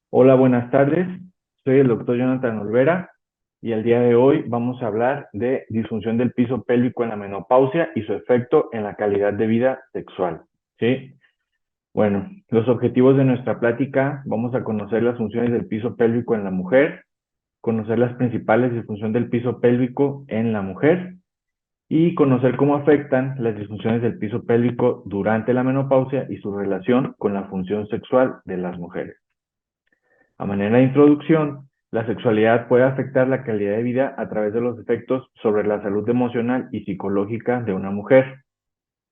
Hola, buenas tardes. Soy el doctor Jonathan Olvera y el día de hoy vamos a hablar de disfunción del piso pélvico en la menopausia y su efecto en la calidad de vida sexual. ¿Sí? Bueno, los objetivos de nuestra plática, vamos a conocer las funciones del piso pélvico en la mujer, conocer las principales disfunciones del piso pélvico en la mujer y conocer cómo afectan las disfunciones del piso pélvico durante la menopausia y su relación con la función sexual de las mujeres. A manera de introducción, la sexualidad puede afectar la calidad de vida a través de los efectos sobre la salud emocional y psicológica de una mujer.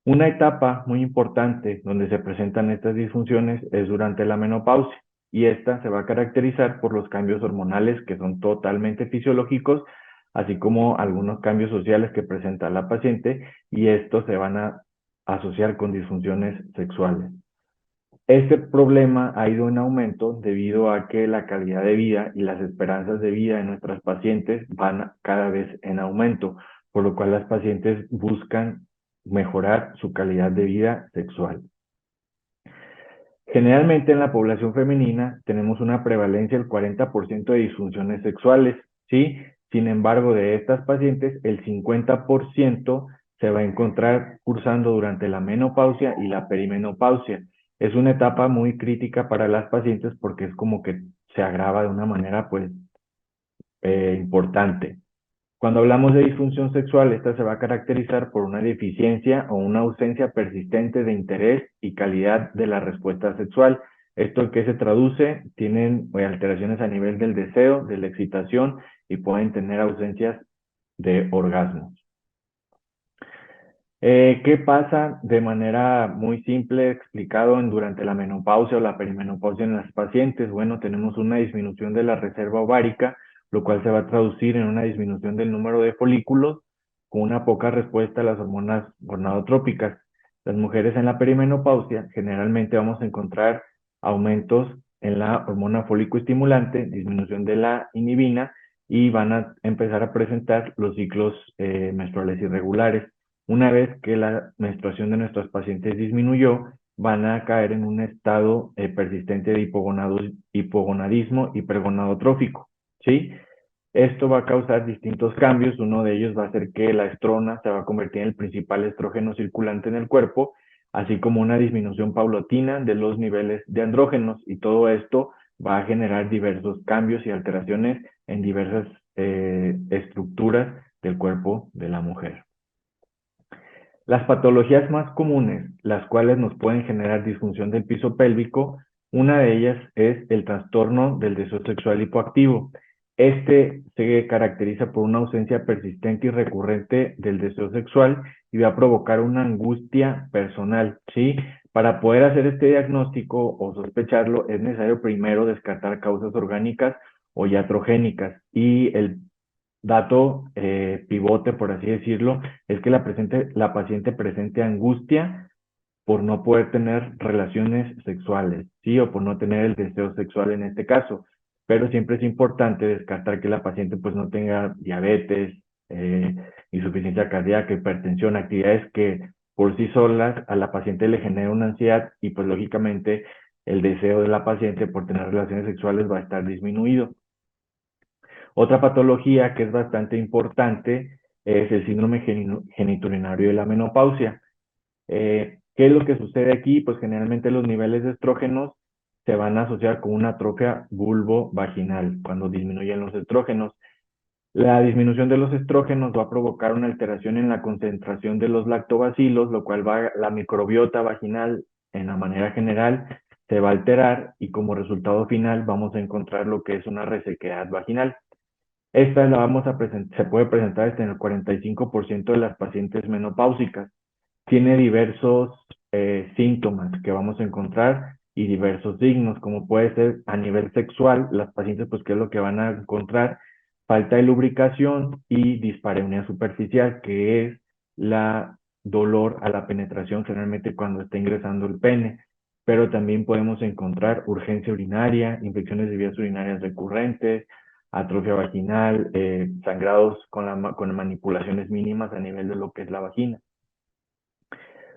Una etapa muy importante donde se presentan estas disfunciones es durante la menopausia, y esta se va a caracterizar por los cambios hormonales que son totalmente fisiológicos, así como algunos cambios sociales que presenta la paciente, y estos se van a asociar con disfunciones sexuales. Este problema ha ido en aumento debido a que la calidad de vida y las esperanzas de vida de nuestras pacientes van cada vez en aumento, por lo cual las pacientes buscan mejorar su calidad de vida sexual. Generalmente en la población femenina tenemos una prevalencia del 40% de disfunciones sexuales, ¿sí? Sin embargo, de estas pacientes, el 50% se va a encontrar cursando durante la menopausia y la perimenopausia. Es una etapa muy crítica para las pacientes porque es como que se agrava de una manera, pues, importante. Cuando hablamos de disfunción sexual, esta se va a caracterizar por una deficiencia o una ausencia persistente de interés y calidad de la respuesta sexual. ¿Esto en qué se traduce? Tienen alteraciones a nivel del deseo, de la excitación y pueden tener ausencias de orgasmos. ¿Qué pasa de manera muy simple explicado durante la menopausia o la perimenopausia en las pacientes? Bueno, tenemos una disminución de la reserva ovárica, lo cual se va a traducir en una disminución del número de folículos con una poca respuesta a las hormonas gonadotrópicas. Las mujeres en la perimenopausia generalmente vamos a encontrar aumentos en la hormona folicoestimulante, disminución de la inhibina y van a empezar a presentar los ciclos menstruales irregulares. Una vez que la menstruación de nuestros pacientes disminuyó, van a caer en un estado persistente de hipogonadismo hipergonadotrófico, ¿sí? Esto va a causar distintos cambios. Uno de ellos va a ser que la estrona se va a convertir en el principal estrógeno circulante en el cuerpo, así como una disminución paulatina de los niveles de andrógenos, y todo esto va a generar diversos cambios y alteraciones en diversas estructuras del cuerpo de la mujer. Las patologías más comunes, las cuales nos pueden generar disfunción del piso pélvico, una de ellas es el trastorno del deseo sexual hipoactivo. Este se caracteriza por una ausencia persistente y recurrente del deseo sexual y va a provocar una angustia personal, ¿sí? Para poder hacer este diagnóstico o sospecharlo, es necesario primero descartar causas orgánicas o iatrogénicas, y el dato pivote, por así decirlo, es que la paciente presente angustia por no poder tener relaciones sexuales, ¿sí? O por no tener el deseo sexual en este caso. Pero siempre es importante descartar que la paciente pues no tenga diabetes, eh, insuficiencia cardíaca, hipertensión, actividades que por sí solas a la paciente le generan una ansiedad, y pues lógicamente el deseo de la paciente por tener relaciones sexuales va a estar disminuido. Otra patología que es bastante importante es el síndrome genitourinario de la menopausia. ¿Qué es lo que sucede aquí? Pues generalmente los niveles de estrógenos se van a asociar con una atrofia vulvovaginal cuando disminuyen los estrógenos. La disminución de los estrógenos va a provocar una alteración en la concentración de los lactobacilos, lo cual la microbiota vaginal en la manera general se va a alterar, y como resultado final vamos a encontrar lo que es una resequedad vaginal. Esta la vamos a se puede presentar en el 45% de las pacientes menopáusicas. Tiene diversos síntomas que vamos a encontrar y diversos signos, como puede ser a nivel sexual. Las pacientes, pues, ¿qué es lo que van a encontrar? Falta de lubricación y dispareunia superficial, que es la dolor a la penetración, generalmente cuando está ingresando el pene. Pero también podemos encontrar urgencia urinaria, infecciones de vías urinarias recurrentes, atrofia vaginal, sangrados con manipulaciones mínimas a nivel de lo que es la vagina.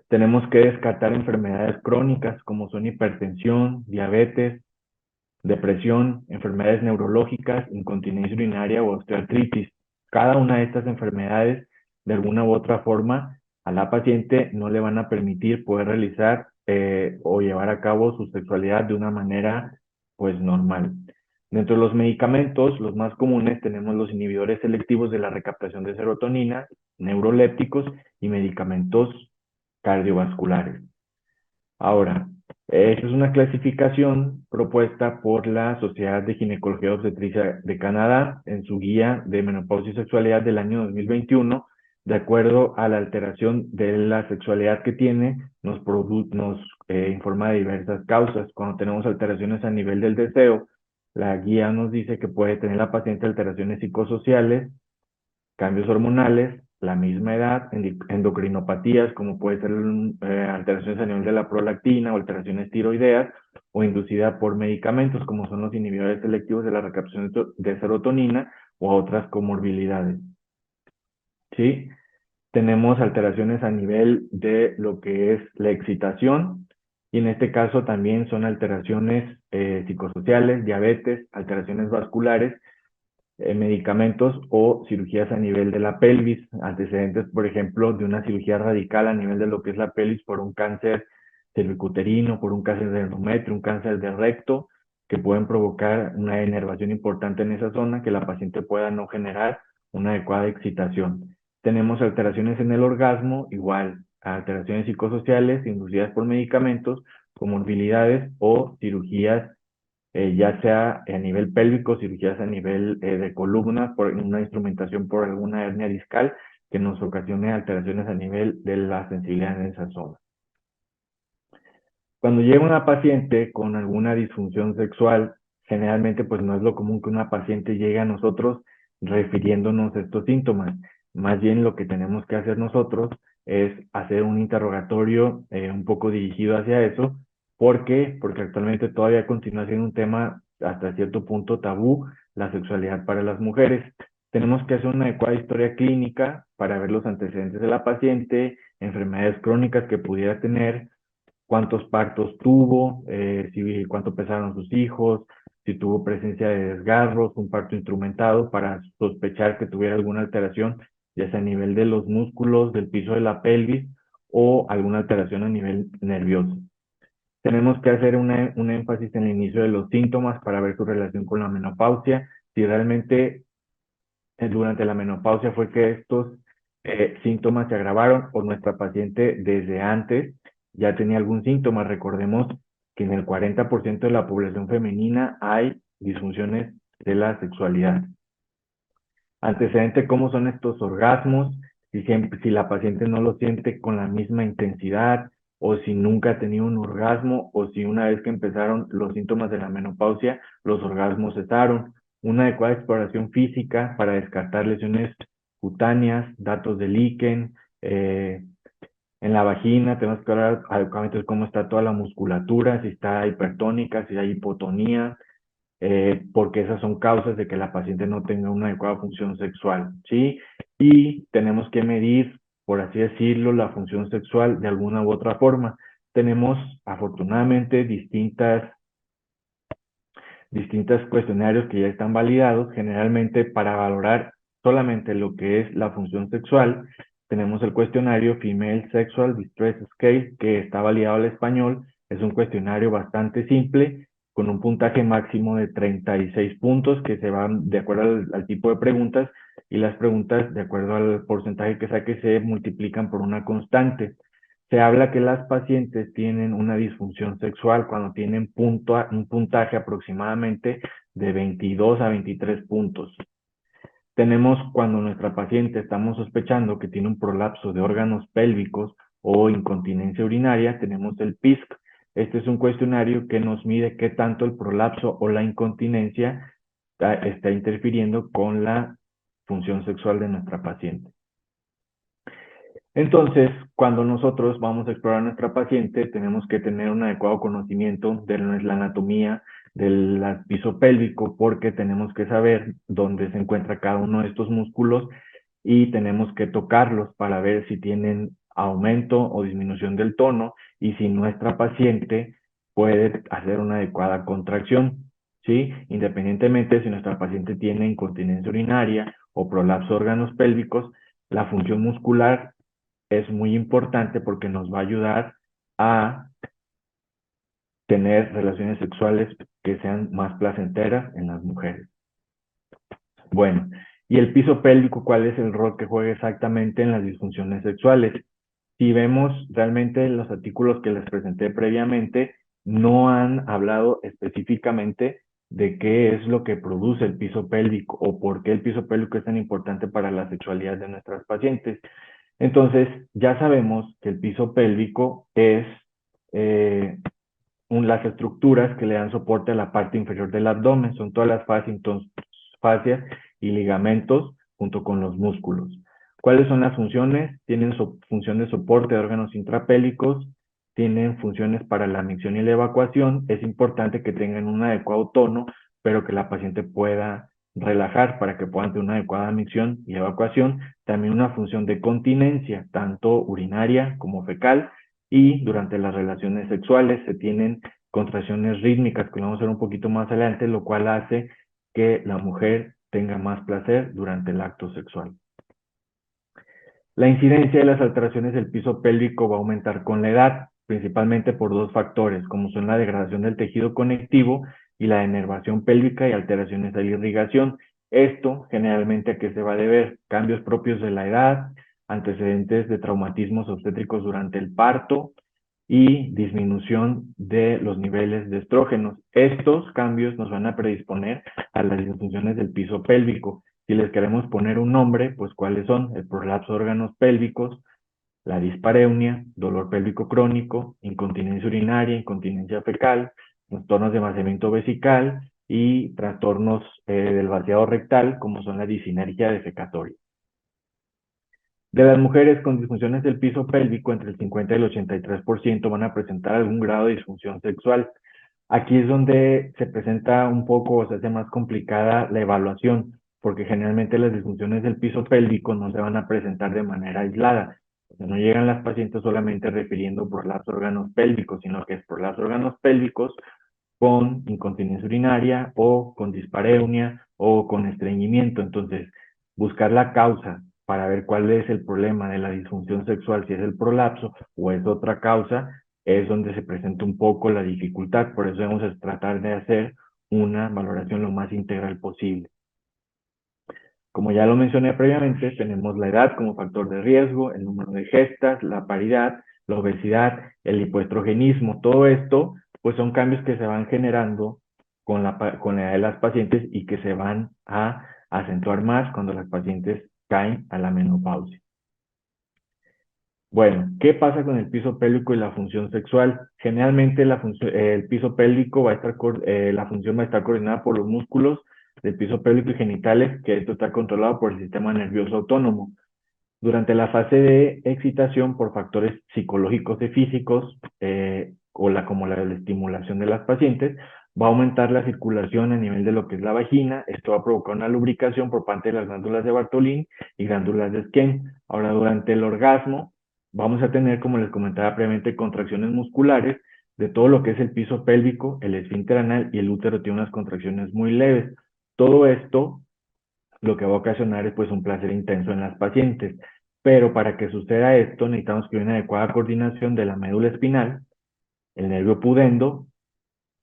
Tenemos que descartar enfermedades crónicas como son hipertensión, diabetes, depresión, enfermedades neurológicas, incontinencia urinaria o osteoartritis. Cada una de estas enfermedades, de alguna u otra forma, a la paciente no le van a permitir poder realizar o llevar a cabo su sexualidad de una manera pues normal. Dentro de los medicamentos, los más comunes tenemos los inhibidores selectivos de la recaptación de serotonina, neurolépticos y medicamentos cardiovasculares. Ahora, esta es una clasificación propuesta por la Sociedad de Ginecología y Obstetricia de Canadá en su guía de menopausia y sexualidad del año 2021. De acuerdo a la alteración de la sexualidad que tiene, nos informa de diversas causas. Cuando tenemos alteraciones a nivel del deseo, la guía nos dice que puede tener la paciente alteraciones psicosociales, cambios hormonales, la misma edad, endocrinopatías, como puede ser alteraciones a nivel de la prolactina o alteraciones tiroideas, o inducida por medicamentos, como son los inhibidores selectivos de la recaptación de serotonina o otras comorbilidades. ¿Sí? Tenemos alteraciones a nivel de lo que es la excitación, y en este caso también son alteraciones psicosociales, diabetes, alteraciones vasculares, medicamentos o cirugías a nivel de la pelvis, antecedentes, por ejemplo, de una cirugía radical a nivel de lo que es la pelvis por un cáncer cervicuterino, por un cáncer de endometrio, un cáncer de recto, que pueden provocar una enervación importante en esa zona, que la paciente pueda no generar una adecuada excitación. Tenemos alteraciones en el orgasmo, igual, alteraciones psicosociales inducidas por medicamentos, comorbilidades o cirugías ya sea a nivel pélvico, cirugías a nivel de columna, por una instrumentación por alguna hernia discal que nos ocasione alteraciones a nivel de la sensibilidad en esa zona. Cuando llega una paciente con alguna disfunción sexual, generalmente pues no es lo común que una paciente llegue a nosotros refiriéndonos estos síntomas. Más bien lo que tenemos que hacer nosotros es hacer un interrogatorio un poco dirigido hacia eso. ¿Por qué? Porque actualmente todavía continúa siendo un tema hasta cierto punto tabú, la sexualidad para las mujeres. Tenemos que hacer una adecuada historia clínica para ver los antecedentes de la paciente, enfermedades crónicas que pudiera tener, cuántos partos tuvo, cuánto pesaron sus hijos, si tuvo presencia de desgarros, un parto instrumentado, para sospechar que tuviera alguna alteración, ya sea a nivel de los músculos, del piso de la pelvis o alguna alteración a nivel nervioso. Tenemos que hacer un énfasis en el inicio de los síntomas para ver su relación con la menopausia, si realmente durante la menopausia fue que estos síntomas se agravaron o nuestra paciente desde antes ya tenía algún síntoma. Recordemos que en el 40% de la población femenina hay disfunciones de la sexualidad. Antecedente, ¿cómo son estos orgasmos? Si la paciente no lo siente con la misma intensidad, o si nunca ha tenido un orgasmo, o si una vez que empezaron los síntomas de la menopausia, los orgasmos cesaron. Una adecuada exploración física para descartar lesiones cutáneas, datos de líquen, en la vagina tenemos que hablar adecuadamente de cómo está toda la musculatura, si está hipertónica, si hay hipotonía, porque esas son causas de que la paciente no tenga una adecuada función sexual, ¿sí? Y tenemos que medir, por así decirlo, la función sexual de alguna u otra forma. Tenemos, afortunadamente, distintos cuestionarios que ya están validados, generalmente para valorar solamente lo que es la función sexual. Tenemos el cuestionario Female Sexual Distress Scale, que está validado al español. Es un cuestionario bastante simple, con un puntaje máximo de 36 puntos, que se van de acuerdo al tipo de preguntas, y las preguntas, de acuerdo al porcentaje que saque, se multiplican por una constante. Se habla que las pacientes tienen una disfunción sexual cuando tienen un puntaje aproximadamente de 22 a 23 puntos. Tenemos cuando nuestra paciente estamos sospechando que tiene un prolapso de órganos pélvicos o incontinencia urinaria, tenemos el PISC. Este es un cuestionario que nos mide qué tanto el prolapso o la incontinencia está interfiriendo con la función sexual de nuestra paciente. Entonces, cuando nosotros vamos a explorar a nuestra paciente, tenemos que tener un adecuado conocimiento de la anatomía del piso pélvico, porque tenemos que saber dónde se encuentra cada uno de estos músculos y tenemos que tocarlos para ver si tienen aumento o disminución del tono y si nuestra paciente puede hacer una adecuada contracción. ¿sí? Independientemente si nuestra paciente tiene incontinencia urinaria o prolapso de órganos pélvicos, la función muscular es muy importante porque nos va a ayudar a tener relaciones sexuales que sean más placenteras en las mujeres. Bueno, y el piso pélvico, ¿cuál es el rol que juega exactamente en las disfunciones sexuales? Si vemos realmente los artículos que les presenté previamente, no han hablado específicamente de qué es lo que produce el piso pélvico o por qué el piso pélvico es tan importante para la sexualidad de nuestras pacientes. Entonces, ya sabemos que el piso pélvico es eh, las estructuras que le dan soporte a la parte inferior del abdomen, son todas las fascias y ligamentos junto con los músculos. ¿Cuáles son las funciones? Tienen función de soporte de órganos intrapélicos, tienen funciones para la micción y la evacuación. Es importante que tengan un adecuado tono, pero que la paciente pueda relajar para que puedan tener una adecuada micción y evacuación. También una función de continencia, tanto urinaria como fecal, y durante las relaciones sexuales se tienen contracciones rítmicas, que lo vamos a ver un poquito más adelante, lo cual hace que la mujer tenga más placer durante el acto sexual. La incidencia de las alteraciones del piso pélvico va a aumentar con la edad, principalmente por dos factores, como son la degradación del tejido conectivo y la denervación pélvica y alteraciones de la irrigación. Esto generalmente a qué se va a deber: cambios propios de la edad, antecedentes de traumatismos obstétricos durante el parto y disminución de los niveles de estrógenos. Estos cambios nos van a predisponer a las disfunciones del piso pélvico. Si les queremos poner un nombre, pues ¿cuáles son? El prolapso de órganos pélvicos, la dispareunia, dolor pélvico crónico, incontinencia urinaria, incontinencia fecal, trastornos de vaciamiento vesical y trastornos del vaciado rectal, como son la disinergia defecatoria. De las mujeres con disfunciones del piso pélvico, entre el 50 y el 83% van a presentar algún grado de disfunción sexual. Aquí es donde se presenta un poco o se hace más complicada la evaluación, porque generalmente las disfunciones del piso pélvico no se van a presentar de manera aislada. O sea, no llegan las pacientes solamente refiriendo prolapso de órganos pélvicos, sino que es prolapso de órganos pélvicos con incontinencia urinaria o con dispareunia o con estreñimiento. Entonces, buscar la causa para ver cuál es el problema de la disfunción sexual, si es el prolapso o es otra causa, es donde se presenta un poco la dificultad. Por eso debemos tratar de hacer una valoración lo más integral posible. Como ya lo mencioné previamente, tenemos la edad como factor de riesgo, el número de gestas, la paridad, la obesidad, el hipoestrogenismo. Todo esto pues son cambios que se van generando con la edad de las pacientes y que se van a acentuar más cuando las pacientes caen a la menopausia. Bueno, ¿qué pasa con el piso pélvico y la función sexual? Generalmente el piso pélvico la función va a estar coordinada por los músculos del piso pélvico y genitales, que esto está controlado por el sistema nervioso autónomo. Durante la fase de excitación por factores psicológicos y físicos, como la estimulación de las pacientes, va a aumentar la circulación a nivel de lo que es la vagina. Esto va a provocar una lubricación por parte de las glándulas de Bartholin y glándulas de Skene. Ahora, durante el orgasmo, vamos a tener, como les comentaba previamente, contracciones musculares de todo lo que es el piso pélvico, el esfínter anal y el útero tiene unas contracciones muy leves. Todo esto lo que va a ocasionar es pues un placer intenso en las pacientes. Pero para que suceda esto necesitamos que haya una adecuada coordinación de la médula espinal, el nervio pudendo,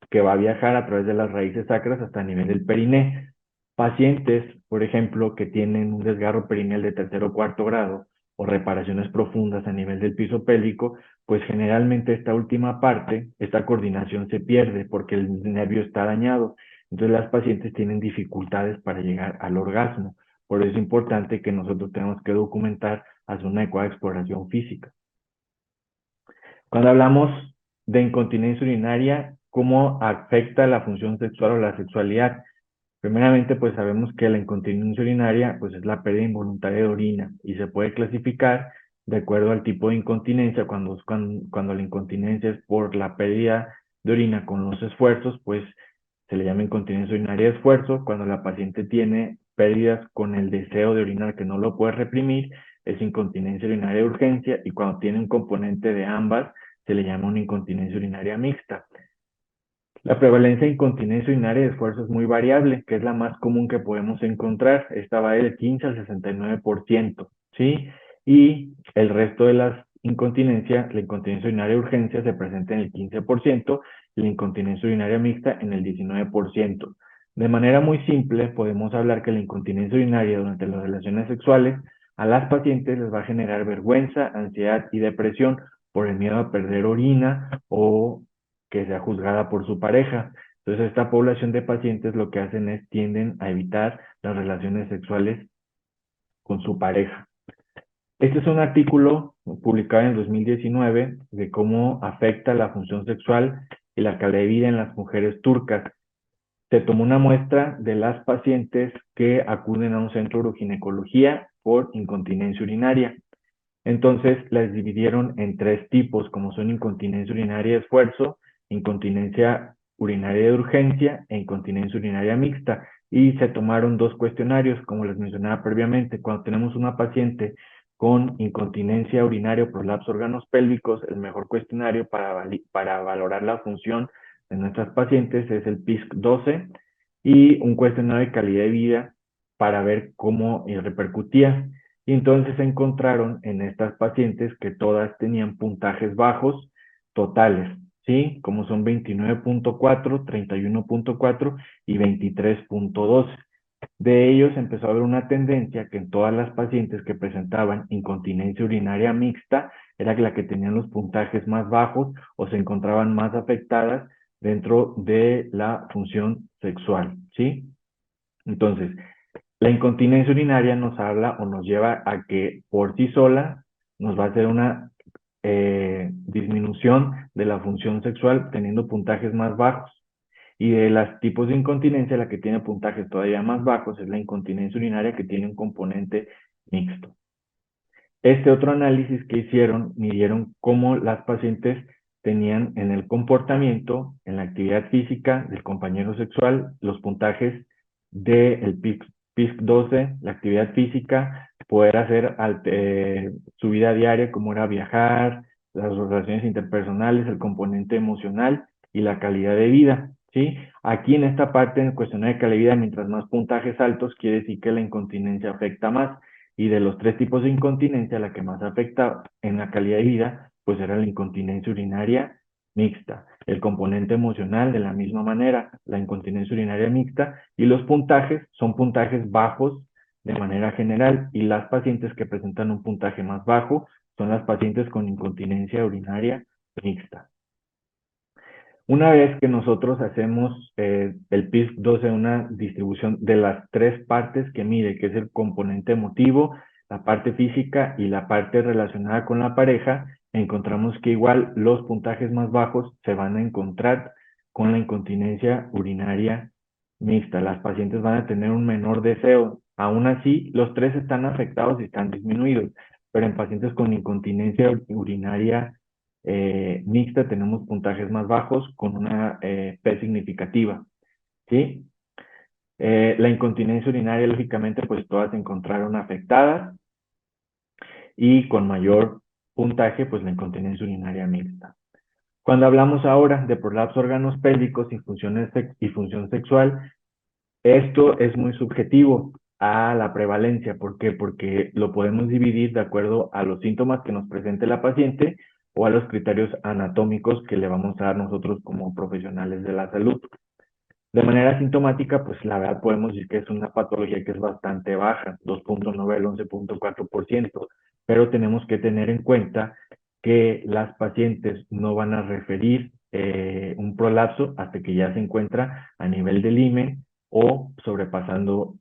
que va a viajar a través de las raíces sacras hasta el nivel del periné. Pacientes, por ejemplo, que tienen un desgarro perineal de tercer o cuarto grado o reparaciones profundas a nivel del piso pélvico, pues generalmente esta última parte, esta coordinación se pierde porque el nervio está dañado. Entonces las pacientes tienen dificultades para llegar al orgasmo. Por eso es importante que nosotros tenemos que documentar, hacer una adecuada exploración física. Cuando hablamos de incontinencia urinaria, ¿cómo afecta la función sexual o la sexualidad? Primeramente, pues sabemos que la incontinencia urinaria pues es la pérdida involuntaria de orina y se puede clasificar de acuerdo al tipo de incontinencia. Cuando la incontinencia es por la pérdida de orina con los esfuerzos, pues se le llama incontinencia urinaria de esfuerzo. Cuando la paciente tiene pérdidas con el deseo de orinar que no lo puede reprimir, es incontinencia urinaria de urgencia, y cuando tiene un componente de ambas, se le llama una incontinencia urinaria mixta. La prevalencia de incontinencia urinaria de esfuerzo es muy variable, que es la más común que podemos encontrar. Esta va del 15 al 69%, ¿sí? Y el resto de las incontinencias, la incontinencia urinaria de urgencia se presenta en el 15% y la incontinencia urinaria mixta en el 19%. De manera muy simple, podemos hablar que la incontinencia urinaria durante las relaciones sexuales a las pacientes les va a generar vergüenza, ansiedad y depresión por el miedo a perder orina o que sea juzgada por su pareja. Entonces, esta población de pacientes lo que hacen es tienden a evitar las relaciones sexuales con su pareja. Este es un artículo publicado en el 2019 de cómo afecta la función sexual y la calidad de vida en las mujeres turcas. Se tomó una muestra de las pacientes que acuden a un centro de uroginecología por incontinencia urinaria. Entonces las dividieron en tres tipos, como son incontinencia urinaria de esfuerzo, incontinencia urinaria de urgencia e incontinencia urinaria mixta. Y se tomaron dos cuestionarios, como les mencionaba previamente. Cuando tenemos una paciente con incontinencia urinaria o prolapso órganos pélvicos, el mejor cuestionario para valorar la función de nuestras pacientes es el PISC-12 y un cuestionario de calidad de vida para ver cómo repercutía. Y entonces se encontraron en estas pacientes que todas tenían puntajes bajos totales, ¿sí? Como son 29.4, 31.4 y 23.12. De ellos empezó a haber una tendencia que en todas las pacientes que presentaban incontinencia urinaria mixta era la que tenían los puntajes más bajos o se encontraban más afectadas dentro de la función sexual, ¿sí? Entonces, la incontinencia urinaria nos habla o nos lleva a que por sí sola nos va a hacer una disminución de la función sexual teniendo puntajes más bajos. Y de los tipos de incontinencia, la que tiene puntajes todavía más bajos es la incontinencia urinaria que tiene un componente mixto. Este otro análisis que hicieron, midieron cómo las pacientes tenían en el comportamiento, en la actividad física del compañero sexual, los puntajes del PISC-12, la actividad física, poder hacer su vida diaria, como era viajar, las relaciones interpersonales, el componente emocional y la calidad de vida, ¿sí? Aquí en esta parte, en el cuestionario de calidad de vida, mientras más puntajes altos, quiere decir que la incontinencia afecta más. Y de los tres tipos de incontinencia, la que más afecta en la calidad de vida, pues era la incontinencia urinaria mixta. El componente emocional, de la misma manera, la incontinencia urinaria mixta, y los puntajes son puntajes bajos de manera general, y las pacientes que presentan un puntaje más bajo son las pacientes con incontinencia urinaria mixta. Una vez que nosotros hacemos el PISC-12, una distribución de las tres partes que mide, que es el componente emotivo, la parte física y la parte relacionada con la pareja, encontramos que igual los puntajes más bajos se van a encontrar con la incontinencia urinaria mixta. Las pacientes van a tener un menor deseo. Aún así, los tres están afectados y están disminuidos, pero en pacientes con incontinencia urinaria mixta tenemos puntajes más bajos con una P significativa, ¿sí? La incontinencia urinaria, lógicamente, pues todas se encontraron afectadas y con mayor puntaje, pues la incontinencia urinaria mixta. Cuando hablamos ahora de prolapso órganos pélvicos y función sexual, esto es muy subjetivo a la prevalencia. ¿Por qué? Porque lo podemos dividir de acuerdo a los síntomas que nos presente la paciente o a los criterios anatómicos que le vamos a dar nosotros como profesionales de la salud. De manera sintomática, pues la verdad podemos decir que es una patología que es bastante baja, 2.9 al 11.4%, pero tenemos que tener en cuenta que las pacientes no van a referir un prolapso hasta que ya se encuentra a nivel del himen o sobrepasando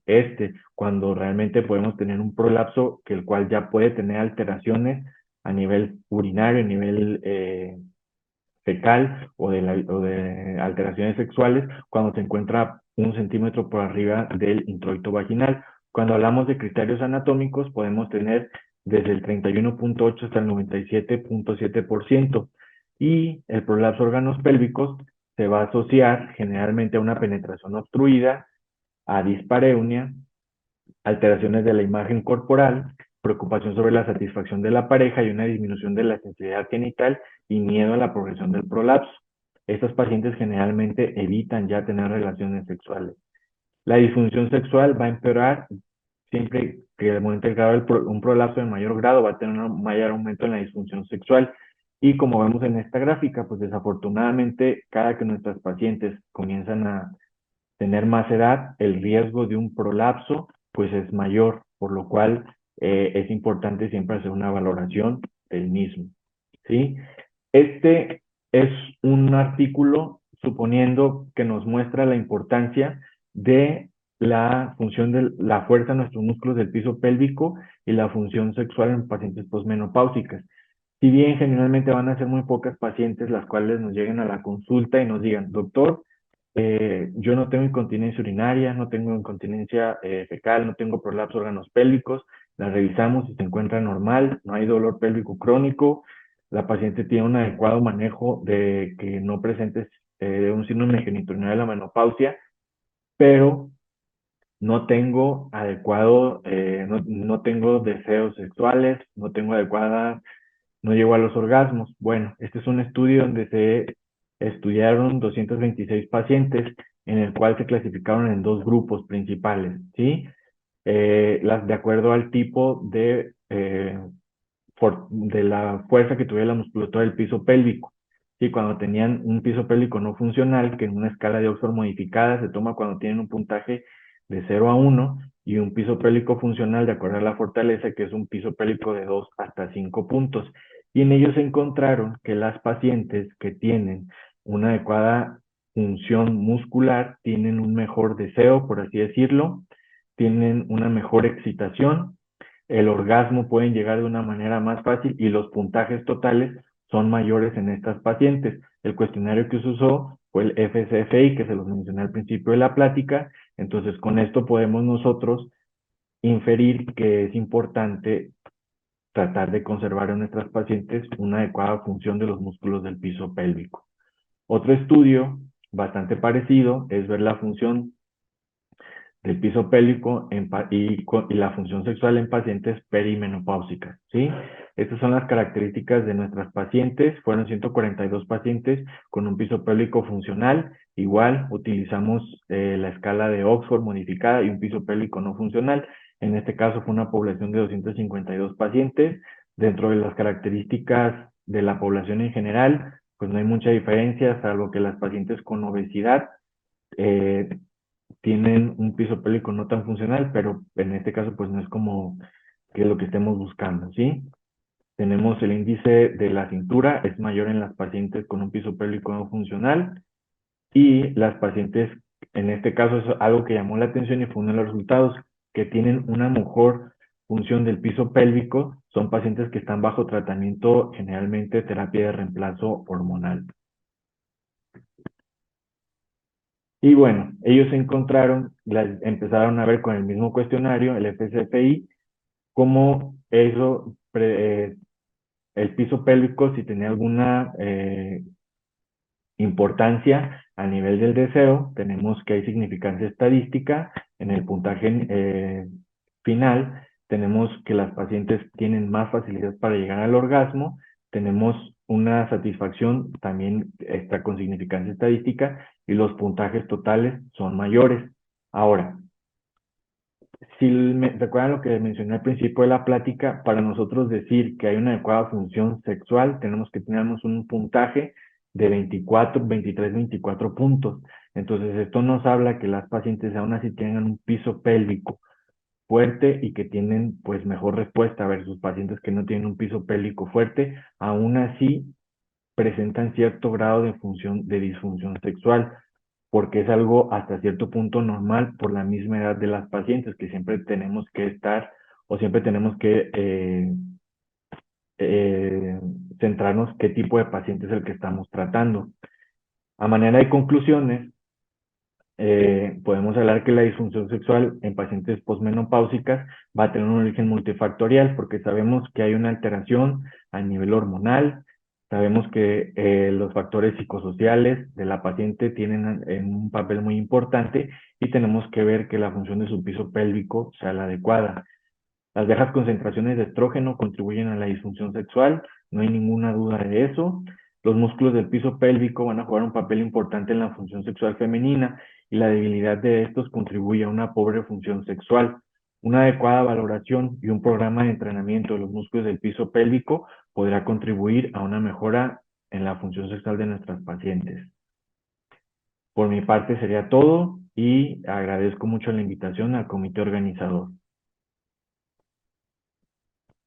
cuando realmente podemos tener un prolapso que el cual ya puede tener alteraciones a nivel urinario, a nivel fecal o de alteraciones sexuales cuando se encuentra 1 centímetro por arriba del introito vaginal. Cuando hablamos de criterios anatómicos podemos tener desde el 31.8 hasta el 97.7%, y el prolapso de órganos pélvicos se va a asociar generalmente a una penetración obstruida, a dispareunia, alteraciones de la imagen corporal, preocupación sobre la satisfacción de la pareja y una disminución de la sensibilidad genital y miedo a la progresión del prolapso. Estas pacientes generalmente evitan ya tener relaciones sexuales. La disfunción sexual va a empeorar siempre que el momento del un prolapso de mayor grado va a tener un mayor aumento en la disfunción sexual. Y como vemos en esta gráfica, pues desafortunadamente cada que nuestras pacientes comienzan a tener más edad, el riesgo de un prolapso pues es mayor, por lo cual es importante siempre hacer una valoración del mismo, ¿sí? Este es un artículo suponiendo que nos muestra la importancia de la función de la fuerza en nuestros músculos del piso pélvico y la función sexual en pacientes posmenopáusicas. Si bien generalmente van a ser muy pocas pacientes las cuales nos lleguen a la consulta y nos digan, doctor, yo no tengo incontinencia urinaria, no tengo incontinencia fecal, no tengo prolapso de órganos pélvicos, la revisamos y se encuentra normal, no hay dolor pélvico crónico, la paciente tiene un adecuado manejo de que no presente un síndrome genitourinario de la menopausia, pero no tengo no tengo deseos sexuales, no tengo adecuada, no llego a los orgasmos. Bueno, este es un estudio donde se estudiaron 226 pacientes en el cual se clasificaron en dos grupos principales, ¿sí? De acuerdo al tipo de la fuerza que tuviera la musculatura del piso pélvico. Sí, cuando tenían un piso pélvico no funcional, que en una escala de Oxford modificada se toma cuando tienen un puntaje de 0 a 1, y un piso pélvico funcional de acuerdo a la fortaleza, que es un piso pélvico de 2 hasta 5 puntos. Y en ellos se encontraron que las pacientes que tienen una adecuada función muscular tienen un mejor deseo, por así decirlo, tienen una mejor excitación, el orgasmo pueden llegar de una manera más fácil y los puntajes totales son mayores en estas pacientes. El cuestionario que se usó fue el FSFI, que se los mencioné al principio de la plática. Entonces, con esto podemos nosotros inferir que es importante tratar de conservar en nuestras pacientes una adecuada función de los músculos del piso pélvico. Otro estudio bastante parecido es ver la función del piso pélvico y la función sexual en pacientes perimenopáusicas, ¿sí? Estas son las características de nuestras pacientes. Fueron 142 pacientes con un piso pélvico funcional. Igual utilizamos la escala de Oxford modificada y un piso pélvico no funcional. En este caso fue una población de 252 pacientes. Dentro de las características de la población en general, pues no hay mucha diferencia, salvo que las pacientes con obesidad eh, tienen un piso pélvico no tan funcional, pero en este caso pues no es como que es lo que estemos buscando, ¿sí? Tenemos el índice de la cintura, es mayor en las pacientes con un piso pélvico no funcional, y las pacientes, en este caso es algo que llamó la atención y fue uno de los resultados, que tienen una mejor función del piso pélvico, son pacientes que están bajo tratamiento, generalmente terapia de reemplazo hormonal. Y bueno, ellos encontraron, empezaron a ver con el mismo cuestionario, el FSFI, cómo el piso pélvico, si tenía alguna importancia a nivel del deseo, tenemos que hay significancia estadística en el puntaje final, tenemos que las pacientes tienen más facilidad para llegar al orgasmo, tenemos una satisfacción también está con significancia estadística y los puntajes totales son mayores. Ahora, si recuerdan lo que mencioné al principio de la plática, para nosotros decir que hay una adecuada función sexual, tenemos que tener un puntaje de 24, 23, 24 puntos. Entonces, esto nos habla que las pacientes aún así tengan un piso pélvico fuerte y que tienen pues mejor respuesta versus pacientes que no tienen un piso pélvico fuerte, aún así presentan cierto grado de disfunción sexual, porque es algo hasta cierto punto normal por la misma edad de las pacientes, que siempre tenemos que estar o siempre tenemos que eh, centrarnos qué tipo de paciente es el que estamos tratando. A manera de conclusiones, podemos hablar que la disfunción sexual en pacientes posmenopáusicas va a tener un origen multifactorial porque sabemos que hay una alteración a nivel hormonal, sabemos que los factores psicosociales de la paciente tienen un papel muy importante y tenemos que ver que la función de su piso pélvico sea la adecuada. Las bajas concentraciones de estrógeno contribuyen a la disfunción sexual, no hay ninguna duda de eso. Los músculos del piso pélvico van a jugar un papel importante en la función sexual femenina y la debilidad de estos contribuye a una pobre función sexual. Una adecuada valoración y un programa de entrenamiento de los músculos del piso pélvico podrá contribuir a una mejora en la función sexual de nuestras pacientes. Por mi parte sería todo y agradezco mucho la invitación al comité organizador.